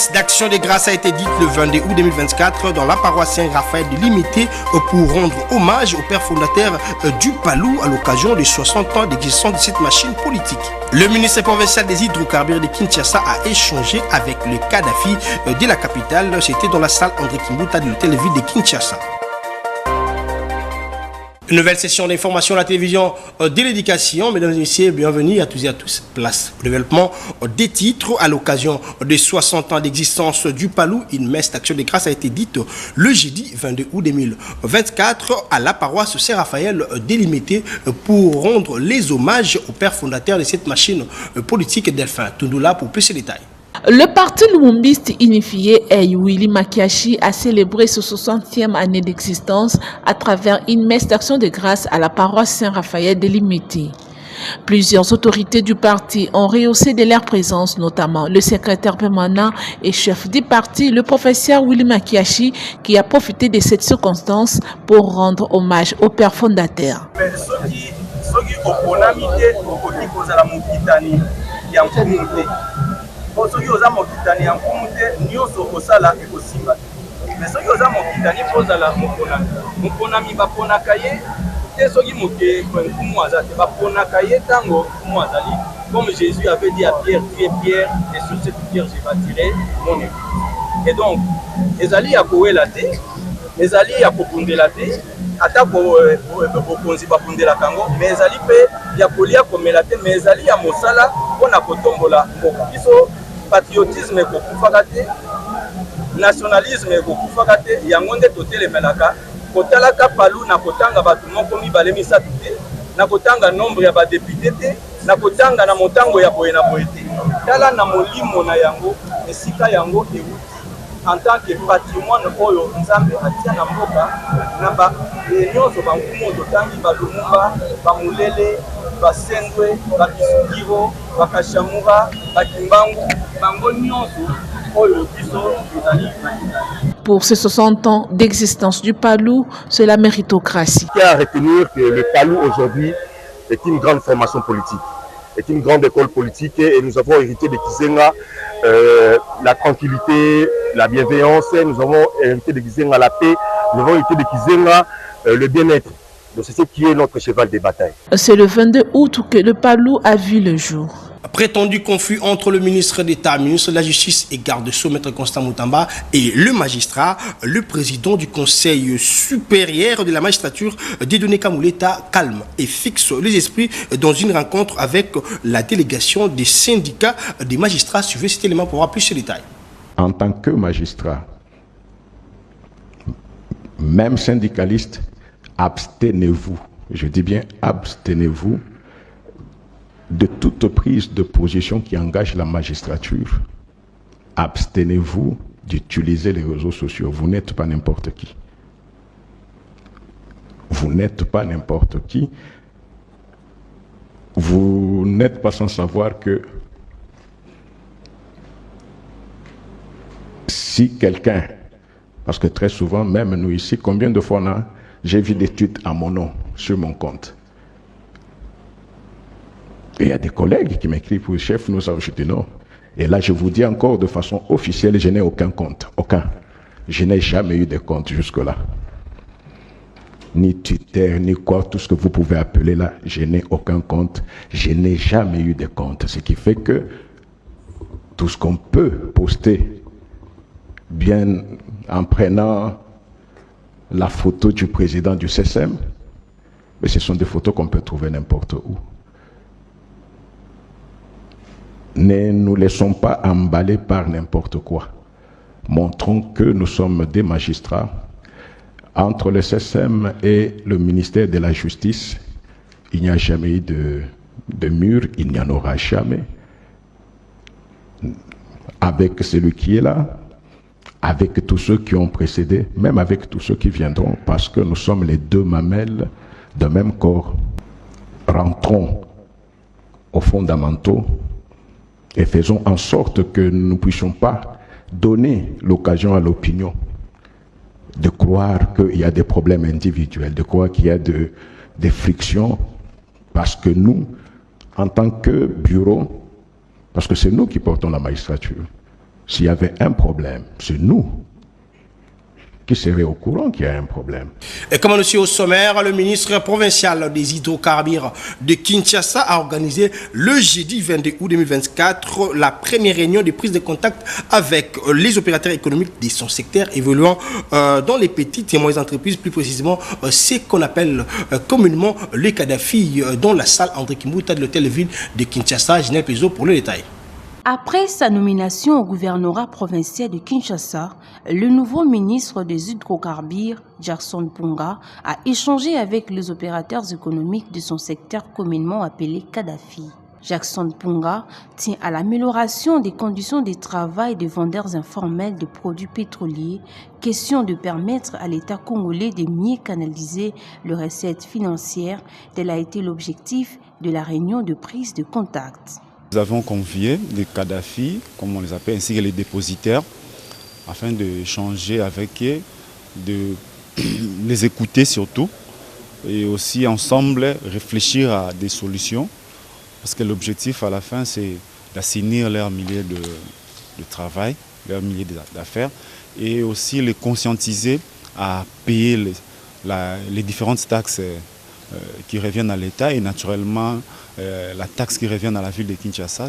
messe d'action de grâce a été dite le 22 août 2024 dans la paroisse Saint-Raphaël de Limité pour rendre hommage au père fondateur du Palou à l'occasion des 60 ans d'existence de cette machine politique. Le ministre provincial des hydrocarbures de Kinshasa a échangé avec le Kadhafi de la capitale. C'était dans la salle André Kimbuta de l'hôtel de ville de Kinshasa. Une nouvelle session d'information à la télévision de l'éducation. Mesdames et messieurs, bienvenue à tous et à tous. Place au développement des titres à l'occasion des 60 ans d'existence du Palou. Une messe d'action de grâce a été dite le jeudi 22 août 2024 à la paroisse Saint-Raphaël délimitée pour rendre les hommages au père fondateur de cette machine politique, Delphin Tundula, pour plus de détails. Le parti lumumbiste unifié Willy Makiashi a célébré sa 60e année d'existence à travers une messe d'action de grâce à la paroisse Saint-Raphaël délimitée. Plusieurs autorités du parti ont rehaussé de leur présence, notamment le secrétaire permanent et chef du parti, le professeur Willy Makiashi, qui a profité de cette circonstance pour rendre hommage au père fondateur. soki oza mokitani ya nkumu te nyonso kosala ekosimba mais soki oza mokitani kozala moponami baponaka ye te soki moke nkumu aza te baponaka ye ntango nkumu azali comme Jésus avait dit à Pierre, tu es Pierre et sur cette pierre je bâtirai mon église. Et donc ezali ya kowela te ezali ya kopundela te ata bokonzi bapundelaka yango mais ezali mpe ya kolia komela te mais ezali ya mosala mpona kotombola mboka biso. Patriotisme ekokufaka te, nationalisme ekokufaka te, yango nde totelemelaka kotalaka Palou na kotanga bato moko mibale misatu te, na kotanga nombre ya badepute te, na kotanga na motango ya boye na boye te. Tala na molimo na yango, esika yango ewuti en tant que patrimoine oyo Nzambe atia na mboka na ba nyonso bankumu totangi balumumba, bamulele, basendwe, bakisukiro, bakashamura, bakimbangu. Pour ces 60 ans d'existence du Palou, c'est la méritocratie. Il y a à retenir que le Palou aujourd'hui est une grande formation politique, est une grande école politique et nous avons hérité de Kizenga la tranquillité, la bienveillance, nous avons hérité de Kizenga la paix, nous avons hérité de Kizenga le bien-être. Donc c'est ce qui est notre cheval de bataille. C'est le 22 août que le Palou a vu le jour. Prétendu conflit entre le ministre d'État, ministre de la Justice et garde-sceau, Maître Constant Moutamba, et le magistrat, le président du Conseil supérieur de la magistrature, Dieudonné Kamouleta, calme et fixe les esprits dans une rencontre avec la délégation des syndicats des magistrats. Suivez cet élément pour avoir plus de détails. En tant que magistrat, même syndicaliste, abstenez-vous, je dis bien abstenez-vous de toute prise de position qui engage la magistrature. Abstenez-vous d'utiliser les réseaux sociaux. Vous n'êtes pas n'importe qui. Vous n'êtes pas n'importe qui. Vous n'êtes pas sans savoir que si quelqu'un, parce que très souvent, même nous ici, combien de fois j'ai vu des tweets à mon nom sur mon compte. Et il y a des collègues qui m'écrivent pour le chef, nous avons, je dis non. Et là, je vous dis encore de façon officielle, je n'ai aucun compte. Aucun. Je n'ai jamais eu de compte jusque-là. Ni Twitter, ni quoi, tout ce que vous pouvez appeler là, je n'ai aucun compte. Je n'ai jamais eu de compte. Ce qui fait que tout ce qu'on peut poster, bien en prenant la photo du président du CSM, mais ce sont des photos qu'on peut trouver n'importe où. Ne nous laissons pas emballer par n'importe quoi. Montrons que nous sommes des magistrats. Entre le CSM et le ministère de la Justice, il n'y a jamais eu de mur, il n'y en aura jamais. Avec celui qui est là, avec tous ceux qui ont précédé, même avec tous ceux qui viendront, parce que nous sommes les deux mamelles d'un même corps. Rentrons aux fondamentaux et faisons en sorte que nous ne puissions pas donner l'occasion à l'opinion de croire qu'il y a des problèmes individuels, de croire qu'il y a des frictions, parce que nous, en tant que bureau, parce que c'est nous qui portons la magistrature, S'il y avait un problème, c'est nous qui serions au courant qu'il y a un problème. Et comme aussi au sommaire, le ministre provincial des hydrocarbures de Kinshasa a organisé le jeudi 22 août 2024 la première réunion de prise de contact avec les opérateurs économiques de son secteur évoluant dans les petites et moyennes entreprises, plus précisément ce qu'on appelle communément le Kadhafi, dans la salle André Kimbuta de l'hôtel de ville de Kinshasa. Ginel Pezo pour le détail. Après sa nomination au gouvernorat provincial de Kinshasa, le nouveau ministre des hydrocarbures, Jackson Mpunga, a échangé avec les opérateurs économiques de son secteur communément appelé Kadhafi. Jackson Mpunga tient à l'amélioration des conditions de travail des vendeurs informels de produits pétroliers, question de permettre à l'État congolais de mieux canaliser les recettes financières. Tel a été l'objectif de la réunion de prise de contact. Nous avons convié les Kadhafi, comme on les appelle, ainsi que les dépositaires, afin d'échanger avec eux, de les écouter surtout, et aussi ensemble réfléchir à des solutions, parce que l'objectif à la fin, c'est d'assainir leur milieu de travail, leur milieu d'affaires, et aussi les conscientiser à payer les différentes taxes qui reviennent à l'État et naturellement la taxe qui revient à la ville de Kinshasa,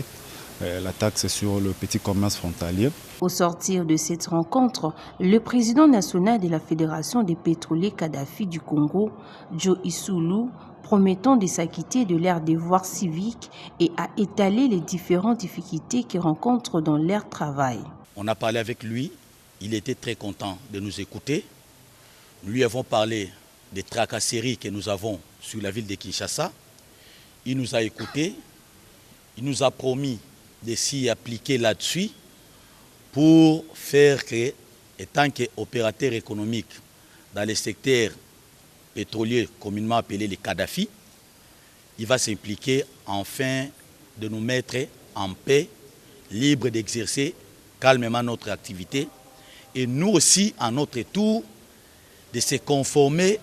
la taxe sur le petit commerce frontalier. Au sortir de cette rencontre, le président national de la Fédération des pétroliers Kadhafi du Congo, Joe Issoulou, promettant de s'acquitter de leurs devoirs civiques et a étalé les différentes difficultés qu'ils rencontrent dans leur travail. On a parlé avec lui, il était très content de nous écouter. Nous lui avons parlé des tracasseries que nous avons sur la ville de Kinshasa. Il nous a écoutés, il nous a promis de s'y appliquer là-dessus pour faire que, étant qu'opérateur économique dans les secteurs pétroliers communément appelés les Kadhafi, il va s'impliquer afin de nous mettre en paix, libres d'exercer calmement notre activité et nous aussi, à notre tour, de se conformer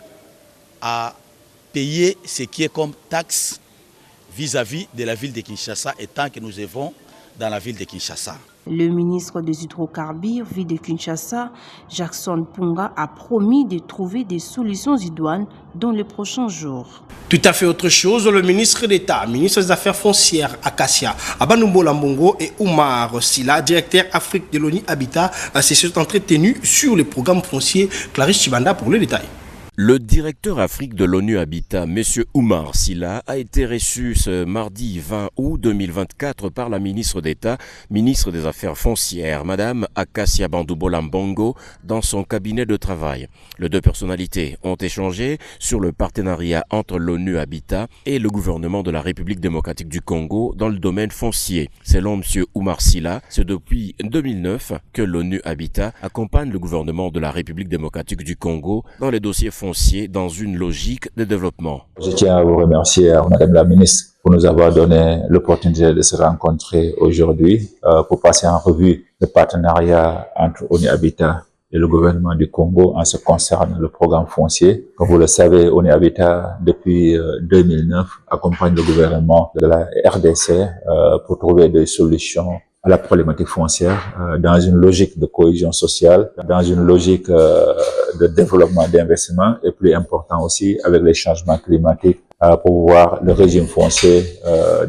à payer ce qui est comme taxe vis-à-vis de la ville de Kinshasa, étant que nous vivons dans la ville de Kinshasa. Le ministre des hydrocarbures, ville de Kinshasa, Jackson Mpunga, a promis de trouver des solutions idoines dans les prochains jours. Tout à fait autre chose, le ministre d'État, ministre des Affaires foncières, Akasia Abanumbola Mbongo et Oumar Sila, directeur Afrique de l'ONU Habitat, se sont entretenus sur le programme foncier. Clarisse Chibanda pour le détail. Le directeur Afrique de l'ONU Habitat, M. Oumar Sila, a été reçu ce mardi 20 août 2024 par la ministre d'État, ministre des Affaires foncières, Mme Akasia Bandoubola Mbongo, dans son cabinet de travail. Les deux personnalités ont échangé sur le partenariat entre l'ONU Habitat et le gouvernement de la République démocratique du Congo dans le domaine foncier. Selon M. Oumar Sila, c'est depuis 2009 que l'ONU Habitat accompagne le gouvernement de la République démocratique du Congo dans les dossiers fonciers dans une logique de développement. Je tiens à vous remercier, Madame la Ministre, pour nous avoir donné l'opportunité de se rencontrer aujourd'hui pour passer en revue le partenariat entre ONU Habitat et le gouvernement du Congo en ce qui concerne le programme foncier. Comme vous le savez, ONU Habitat, depuis 2009, accompagne le gouvernement de la RDC pour trouver des solutions à la problématique foncière dans une logique de cohésion sociale, dans une logique de développement d'investissement et plus important aussi avec les changements climatiques pour voir le régime foncier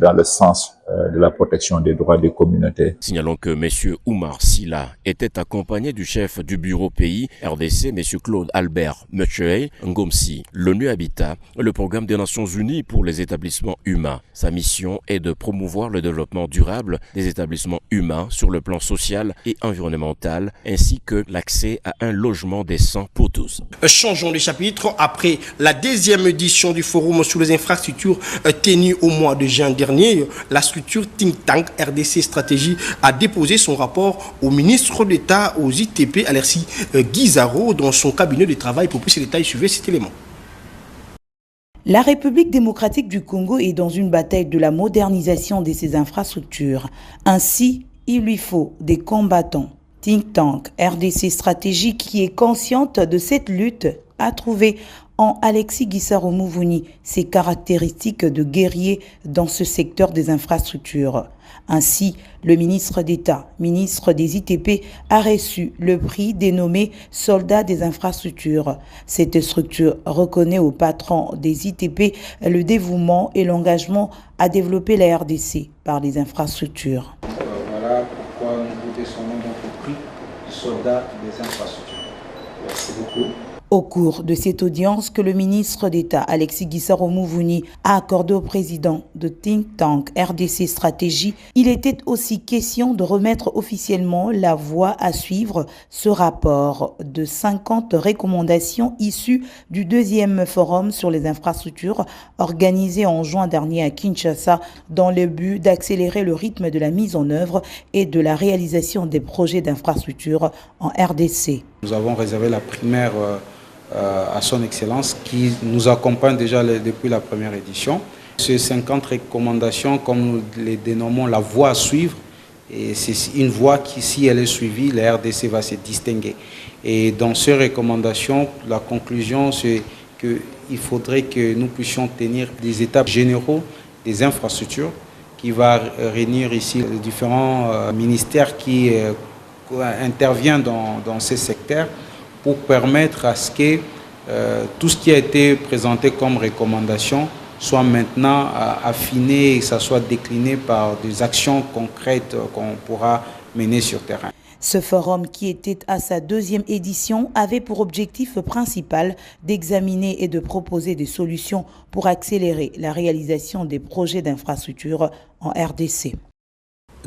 dans le sens de la protection des droits des communautés. Signalons que M. Oumar Sila était accompagné du chef du bureau pays RDC, M. Claude Albert Mecheye Ngomsi. L'ONU Habitat, le programme des Nations Unies pour les établissements humains. Sa mission est de promouvoir le développement durable des établissements humains sur le plan social et environnemental, ainsi que l'accès à un logement décent pour tous. Changeons de chapitre. Après la deuxième édition du forum sur les infrastructures tenu au mois de juin dernier, la structure Think Tank RDC Stratégie a déposé son rapport au ministre d'État aux ITP, Alexis Guizaro, dans son cabinet de travail. Pour plus de détails, suivez cet élément. La République démocratique du Congo est dans une bataille de la modernisation de ses infrastructures. Ainsi, il lui faut des combattants. Think Tank RDC Stratégie, qui est consciente de cette lutte, a trouvé en Alexis Guissaro Mouvouni ses caractéristiques de guerrier dans ce secteur des infrastructures. Ainsi, le ministre d'État, ministre des ITP, a reçu le prix dénommé Soldat des infrastructures. Cette structure reconnaît aux patrons des ITP le dévouement et l'engagement à développer la RDC par les infrastructures. Voilà pourquoi nous décernons notre prix Soldat des infrastructures. Merci beaucoup. Au cours de cette audience que le ministre d'État Alexis Guissaro Mouvouni a accordé au président de Think Tank RDC Stratégie, il était aussi question de remettre officiellement la voie à suivre ce rapport de 50 recommandations issues du deuxième forum sur les infrastructures organisé en juin dernier à Kinshasa dans le but d'accélérer le rythme de la mise en œuvre et de la réalisation des projets d'infrastructures en RDC. Nous avons réservé la primaire à son excellence qui nous accompagne déjà depuis la première édition. Ces 50 recommandations, comme nous les dénommons, la voie à suivre, et c'est une voie qui, si elle est suivie, la RDC va se distinguer. Et dans ces recommandations, la conclusion, c'est qu'il faudrait que nous puissions tenir des états généraux des infrastructures qui va réunir ici les différents ministères qui interviennent dans ces secteurs, pour permettre à ce que tout ce qui a été présenté comme recommandation soit maintenant affiné et que ça soit décliné par des actions concrètes qu'on pourra mener sur terrain. Ce forum, qui était à sa deuxième édition, avait pour objectif principal d'examiner et de proposer des solutions pour accélérer la réalisation des projets d'infrastructure en RDC.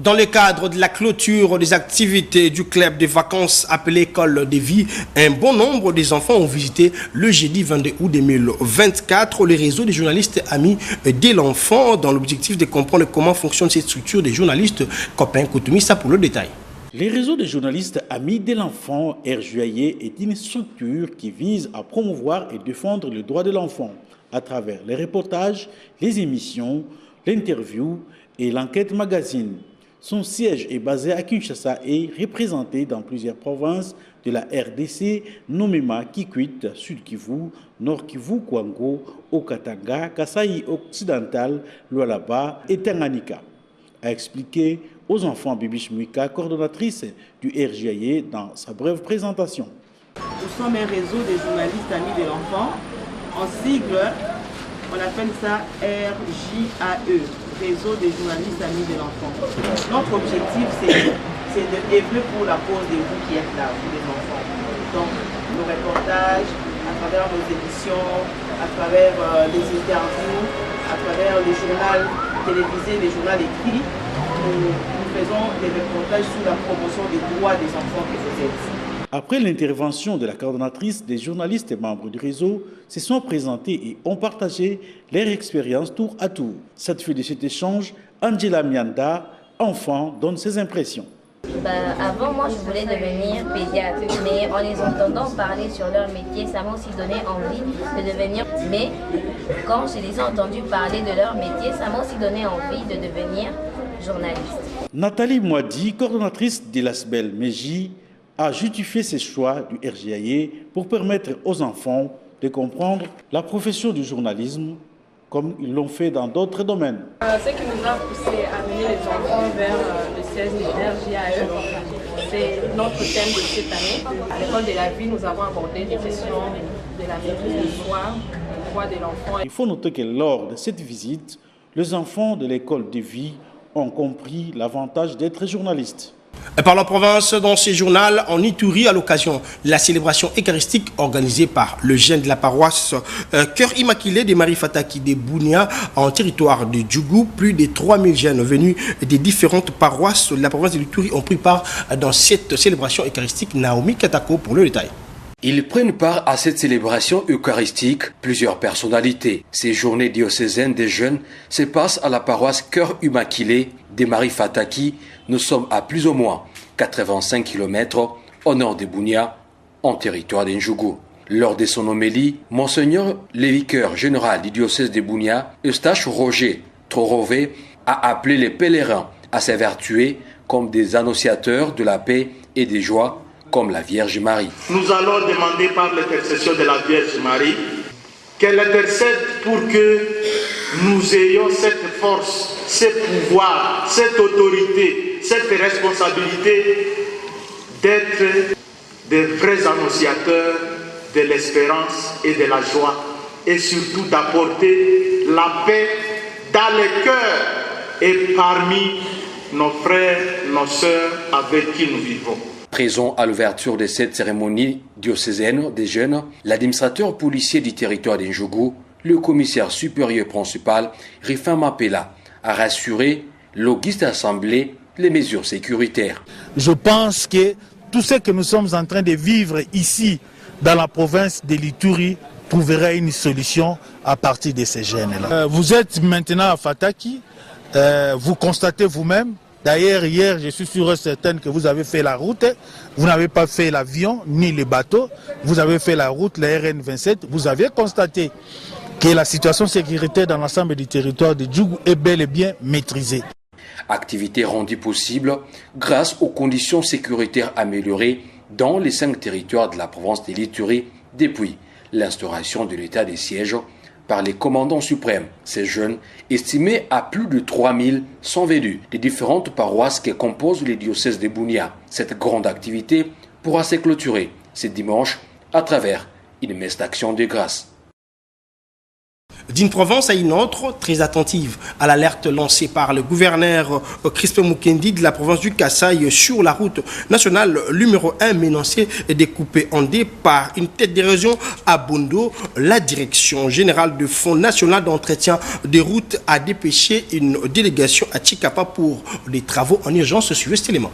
Dans le cadre de la clôture des activités du club de vacances appelé École de Vie, un bon nombre des enfants ont visité le jeudi 22 août 2024 le réseau des journalistes amis de l'enfant dans l'objectif de comprendre comment fonctionne cette structure des journalistes. Copain Koutoumissa pour le détail. Les réseaux des journalistes amis de l'enfant, RJAE, est une structure qui vise à promouvoir et défendre le droit de l'enfant à travers les reportages, les émissions, l'interview et l'enquête magazine. Son siège est basé à Kinshasa et représenté dans plusieurs provinces de la RDC, Nomema, Kikwit, Sud Kivu, Nord Kivu, Kwango, Okatanga, Kasaï occidental, Lualaba et Tanganyika, a expliqué aux enfants Bibi Mwika, coordonnatrice du RJAE, dans sa brève présentation. Nous sommes un réseau des journalistes amis de l'enfant. En sigle, on appelle ça RJAE. Réseau des journalistes amis de l'enfant. Notre objectif, c'est de œuvrer pour la cause de vous qui êtes là, vous les enfants. Donc, nos reportages, à travers nos éditions, à travers les interviews, à travers les journaux télévisés, les journaux écrits, nous faisons des reportages sur la promotion des droits des enfants que vous êtes. Après l'intervention de la coordonnatrice, des journalistes et membres du réseau se sont présentés et ont partagé leur expérience tour à tour. Cette fille de cet échange, Angela Mianda, enfant, donne ses impressions. Avant, moi, je voulais devenir pédiatre, mais en les entendant parler sur leur métier, ça m'a aussi donné envie de devenir. Mais quand je les ai entendus parler de leur métier, ça m'a aussi donné envie de devenir journaliste. Nathalie Moadi, coordonnatrice de l'ASBEL Meji, a justifié ses choix du RJAE pour permettre aux enfants de comprendre la profession du journalisme comme ils l'ont fait dans d'autres domaines. Ce qui nous a poussé à amener les enfants vers le siège du RJAE, c'est notre thème de cette année. À l'école de la vie, nous avons abordé les questions de la maîtrise du soir, du droit de l'enfant. Il faut noter que lors de cette visite, les enfants de l'école de vie ont compris l'avantage d'être journalistes. Par la province, dans ce journal, en Ituri, à l'occasion de la célébration eucharistique organisée par le jeune de la paroisse Cœur Immaculé de Marie Fataki de Bounia en territoire de Djougou, plus de 3000 jeunes venus des différentes paroisses de la province de l'Ituri ont pris part dans cette célébration eucharistique. Naomi Katako pour le détail. Ils prennent part à cette célébration eucharistique plusieurs personnalités. Ces journées diocésaines des jeunes se passent à la paroisse Cœur Immaculé de Marie Fataki. Nous sommes à plus ou moins 85 km au nord de Bounia, en territoire d'Ndjougou. Lors de son homélie, Monseigneur le vicaire général du diocèse de Bounia, Eustache Roger Trorové, a appelé les pèlerins à s'évertuer comme des annonciateurs de la paix et des joies, comme la Vierge Marie. Nous allons demander par l'intercession de la Vierge Marie qu'elle intercède pour que nous ayons cette force, ce pouvoir, cette autorité, cette responsabilité d'être des vrais annonciateurs de l'espérance et de la joie, et surtout d'apporter la paix dans les cœurs et parmi nos frères, nos sœurs avec qui nous vivons. Présent à l'ouverture de cette cérémonie diocésaine des jeunes, l'administrateur policier du territoire d'Indjougou, le commissaire supérieur principal, Rifin Mapela, a rassuré l'Auguste Assemblée les mesures sécuritaires. Je pense que tout ce que nous sommes en train de vivre ici, dans la province de l'Ituri, trouvera une solution à partir de ces jeunes-là. Vous êtes maintenant à Fataki, vous constatez vous-même. D'ailleurs, hier, je suis sûr et certain que vous avez fait la route. Vous n'avez pas fait l'avion ni le bateau. Vous avez fait la route, la RN27. Vous avez constaté que la situation sécuritaire dans l'ensemble du territoire de Djougou est bel et bien maîtrisée. Activité rendue possible grâce aux conditions sécuritaires améliorées dans les 5 territoires de la province de l'Ituri depuis l'instauration de l'état de siège par les commandants suprêmes. Ces jeunes, estimés à plus de 3000, sont venus des différentes paroisses qui composent les diocèses de Bunia. Cette grande activité pourra se clôturer ce dimanche à travers une messe d'action de grâce. D'une province à une autre, très attentive à l'alerte lancée par le gouverneur Crispin Mukendi de la province du Kasaï sur la route nationale numéro 1 menacée et découpée en deux par une tête d'érosion à Bondo. La direction générale du Fonds national d'entretien des routes a dépêché une délégation à Chikapa pour des travaux en urgence. Suivez cet élément.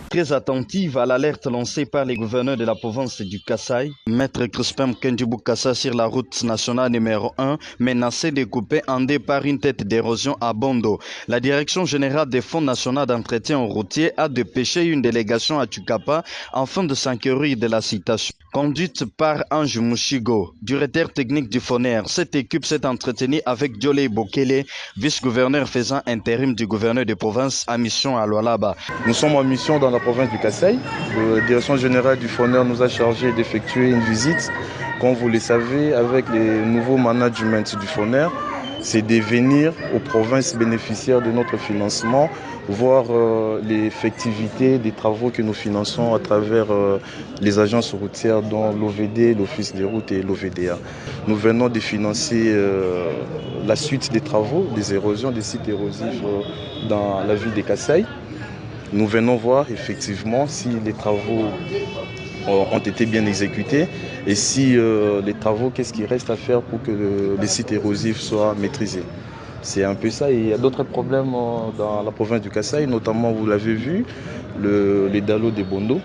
Très attentive à l'alerte lancée par les gouverneurs de la province du Kasaï, Maître Crispin Mukendi Bukassa sur la route nationale numéro 1, menacée de couper en deux par une tête d'érosion à Bondo. La direction générale des fonds nationaux d'entretien routier a dépêché une délégation à Chukapa afin de s'enquérir de la citation. Conduite par Ange Mouchigo, directeur technique du FONER, cette équipe s'est entretenue avec Diolé Bokele, vice-gouverneur faisant intérim du gouverneur de province à mission à Lualaba. Nous sommes en mission dans la province du Kasaï. La direction générale du FONER nous a chargé d'effectuer une visite, comme vous le savez, avec les nouveaux management du FONER. C'est de venir aux provinces bénéficiaires de notre financement, voir l'effectivité des travaux que nous finançons à travers les agences routières dont l'OVD, l'Office des routes et l'OVDA. Nous venons de financer la suite des travaux, des érosions, des sites érosifs dans la ville de Kasaï. Nous venons voir effectivement si les travaux ont été bien exécutés et si les travaux, qu'est-ce qu'il reste à faire pour que les sites érosifs soient maîtrisés. C'est un peu ça. Et il y a d'autres problèmes dans la province du Kasaï, notamment, vous l'avez vu, les dallos de Bondo,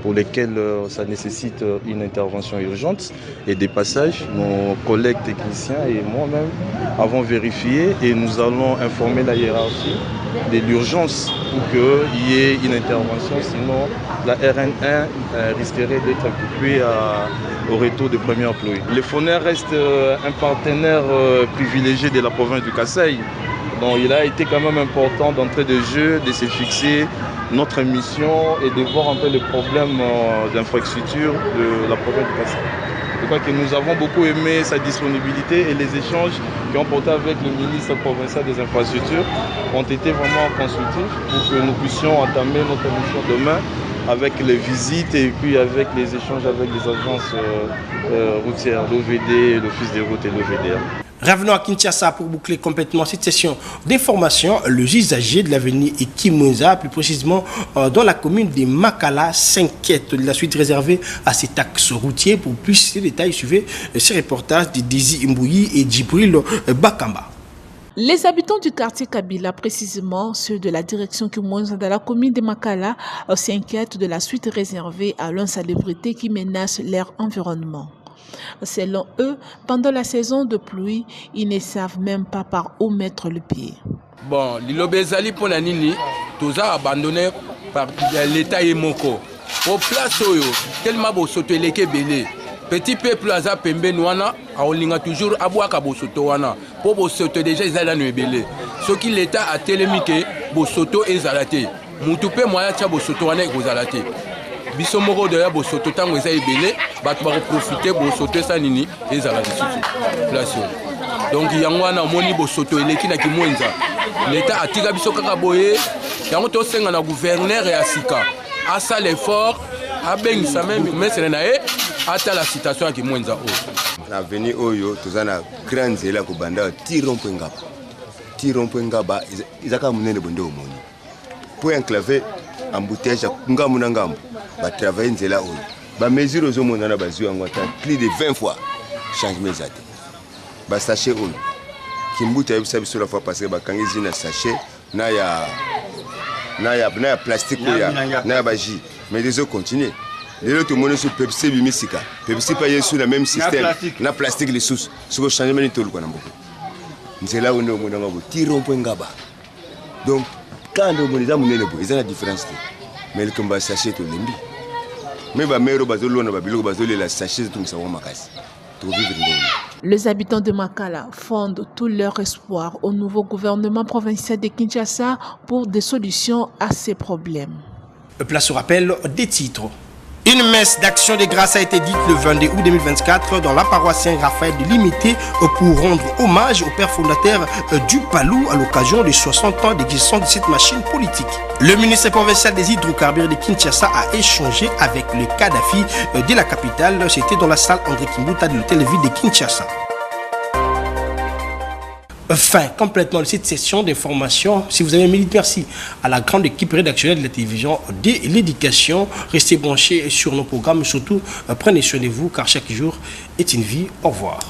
pour lesquels ça nécessite une intervention urgente et des passages. Nos collègues techniciens et moi-même avons vérifié et nous allons informer la hiérarchie de l'urgence pour qu'il y ait une intervention, sinon la RN1 risquerait d'être coupée au retour de première pluie. Le FONER reste un partenaire privilégié de la province du Kasaï. Donc il a été quand même important d'entrer de jeu, de se fixer notre mission et de voir un peu les problèmes d'infrastructure de la province du Kasaï. Je crois que nous avons beaucoup aimé sa disponibilité et les échanges qui ont porté avec le ministre provincial des infrastructures ont été vraiment constructifs pour que nous puissions entamer notre mission demain avec les visites et puis avec les échanges avec les agences routières, l'OVD, l'Office des routes et l'OVDA. Revenons à Kinshasa pour boucler complètement cette session d'information. Le usager de l'avenue Kimouza, plus précisément dans la commune de Makala, s'inquiète de la suite réservée à cet axe routier. Pour plus de détails, suivez ces reportages de Dizi Mbouyi et Djibril Bakamba. Les habitants du quartier Kabila, précisément ceux de la direction Kimouza de la commune de Makala, s'inquiètent de la suite réservée à l'insalubrité qui menace leur environnement. Selon eux, pendant la saison de pluie, ils ne savent même pas par où mettre le pied. Bon, l'Ilobezali pour la Nini, tout ça abandonné par l'État et Moko. Au place, tellement beau sauter les Kébélés. Petit peuple à Zapembe Nouana, on a toujours à boire à Bosotoana. Pour Bosoto, déjà, ils allaient nous ébélés. Ce qui l'État a télémiqué, Bosoto et Zalaté. Moutoupe, moi, Bosotoana et Gozalaté. biso moko de ya bosoto tango eza ebele bato bakoprofite bosoto esa nini ezala lisusu place oyo donc yango wana omoni bosoto eleki na kimwenza leta atika biso kaka boye yango tosenga na gouverneur ya sika asala effort abengisa meme mesele na ye atala citation ya kimwenza oyo na veni oyo toza na grand nzela kobanda tiron ngaba izaka munene bonde omoni po enclaver embouteillage ngambu na ngambu ba travailler nzela oyo ba mesure zo monana bazwi yango ata plus de 20 fois changement zate ba sachet oyo kimbuta yebisa biso la fois passée ba kangizi na sachet na ya plastique oya na ya baji mais les autres continuent les autres monnaie sur Pepsi bimisika Pepsi pas yesu la même système na plastique les sous sur changement ni tolu kana mboko nzela oyo ndo monanga bo tiron point ngaba donc quand on monnaie za munene bo ezana différence mais le combat sachet to lembi mais ba mero bazolo na ba biloko bazolo la sachet to misa wa makasi to vivre ndeni. Les habitants de Makala fondent tout leur espoir au nouveau gouvernement provincial de Kinshasa pour des solutions à ces problèmes. Place au rappel des titres. Une messe d'action de grâce a été dite le 22 août 2024 dans la paroisse Saint-Raphaël de Limité pour rendre hommage au père fondateur du Palou à l'occasion des 60 ans d'existence de cette machine politique. Le ministre provincial des hydrocarbures de Kinshasa a échangé avec le Kadhafi de la capitale. C'était dans la salle André Kimbuta de l'hôtel de ville de Kinshasa. Fin complètement de cette session d'information. Si vous avez mis merci à la grande équipe rédactionnelle de la télévision de l'éducation. Restez branchés sur nos programmes. Surtout, prenez soin de vous car chaque jour est une vie. Au revoir.